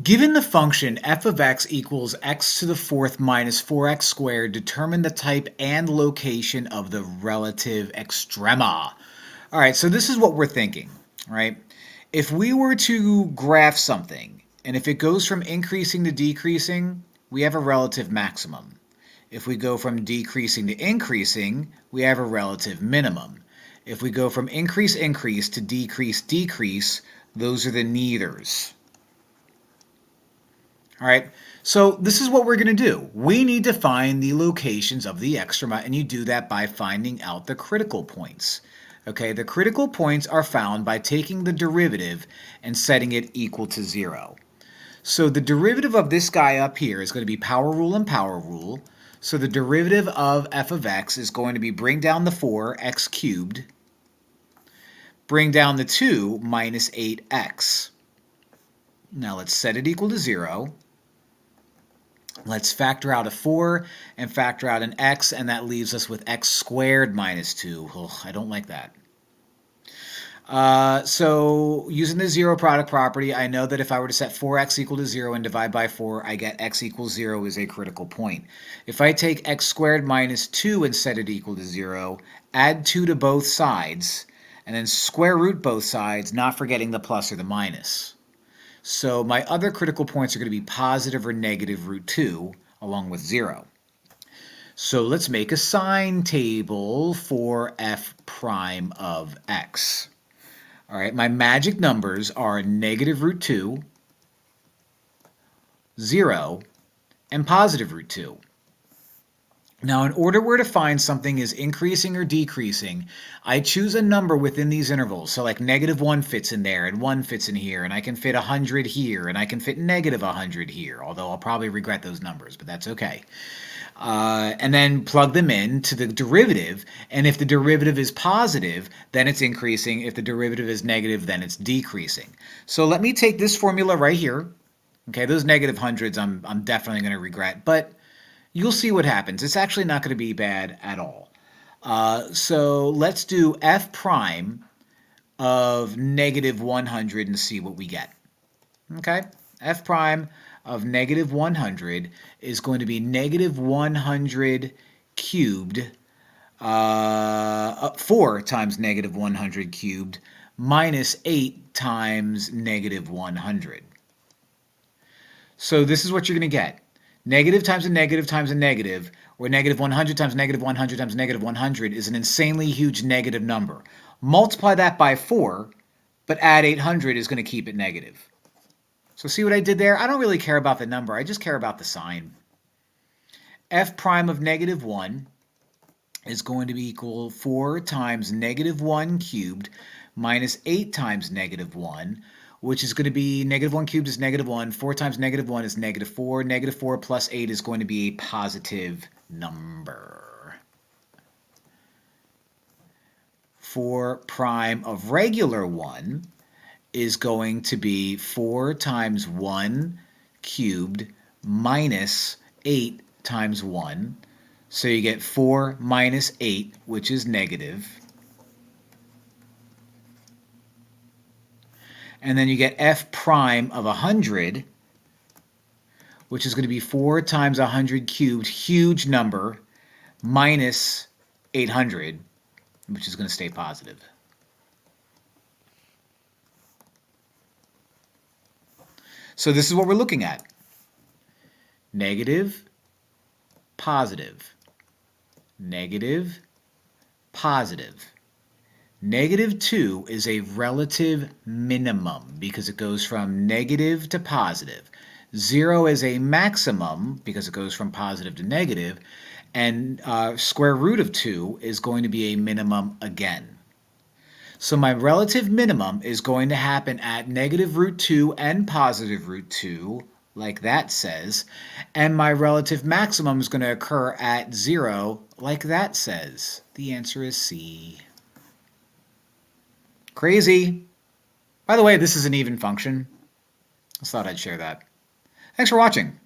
Given the function f of x equals x to the fourth minus 4x squared, determine the type and location of the relative extrema. All right, so this is what we're thinking, right? If we were to graph something, and if it goes from increasing to decreasing, we have a relative maximum. If we go from decreasing to increasing, we have a relative minimum. If we go from increase to decrease, those are the neithers. All right, so this is what we're going to do. We need to find the locations of the extrema, and you do that by finding out the critical points. Okay, the critical points are found by taking the derivative and setting it equal to 0. So the derivative of this guy up here is going to be power rule and power rule. So the derivative of f of x is going to be bring down the 4, x cubed, bring down the 2, minus 8x. Now let's set it equal to 0. Let's factor out a 4 and factor out an x, and that leaves us with x squared minus 2. Oh, I don't like that. So using the zero product property, I know that if I were to set 4x equal to 0 and divide by 4, I get x equals 0 is a critical point. If I take x squared minus 2 and set it equal to 0, add 2 to both sides, and then square root both sides, not forgetting the plus or the minus. So my other critical points are going to be positive or negative root 2 along with 0. So let's make a sign table for f prime of x. All right, my magic numbers are negative root 2, 0, and positive root 2. Now, in order where to find something is increasing or decreasing, I choose a number within these intervals. So like -1 fits in there, and 1 fits in here, and I can fit 100 here, and I can fit -100 here, although I'll probably regret those numbers, but that's okay. And then plug them in to the derivative, and if the derivative is positive, then it's increasing. If the derivative is negative, then it's decreasing. So let me take this formula right here. Okay, those negative hundreds I'm definitely going to regret, but you'll see what happens. It's actually not going to be bad at all. So let's do f prime of -100 and see what we get. Okay, f prime of -100 is going to be -100 cubed, 4 times -100 cubed, minus 8 times -100. So this is what you're going to get. Negative times a negative times a negative, or -100 times -100 times -100 is an insanely huge negative number. Multiply that by 4, but add 800 is going to keep it negative. So see what I did there? I don't really care about the number. I just care about the sign. F prime of -1 is going to be equal 4 times -1 cubed minus 8 times -1, which is going to be -1 cubed is -1. 4 times -1 is -4. -4 plus 8 is going to be a positive number. 4 prime of regular 1 is going to be 4 times 1 cubed minus 8 times 1. So you get 4 minus 8, which is negative. And then you get f prime of 100, which is going to be 4 times 100 cubed, huge number, minus 800, which is going to stay positive. So this is what we're looking at. Negative, positive, negative, positive. -2 is a relative minimum because it goes from negative to positive. 0 is a maximum because it goes from positive to negative. And square root of 2 is going to be a minimum again. So my relative minimum is going to happen at negative root 2 and positive root 2, like that says. And my relative maximum is going to occur at 0, like that says. The answer is C. Crazy. By the way, this is an even function. I just thought I'd share that. Thanks for watching.